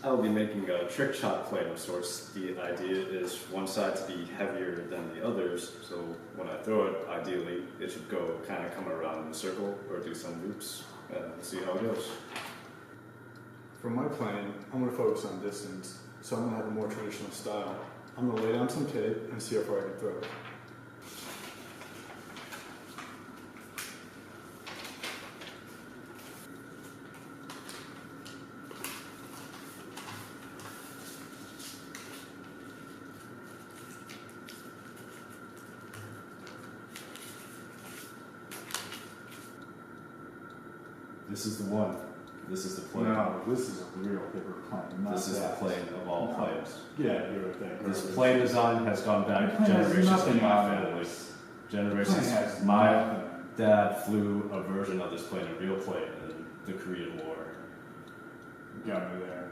I'll be making a trick shot plane of sorts. The idea is one side to be heavier than the others, so when I throw it, ideally, it should go kind of come around in a circle or do some loops. We'll see how it goes. For my plane, I'm going to focus on distance, so I'm going to have a more traditional style. I'm going to lay down some tape and see how far I can throw it. This is the one. This is the plane. No, this is a real paper plane. This is the plane of all planes. Yeah, you're right. This plane design has gone back generations in my family. Generations. My dad flew a version of this plane, a real plane, in the Korean War. Got me there.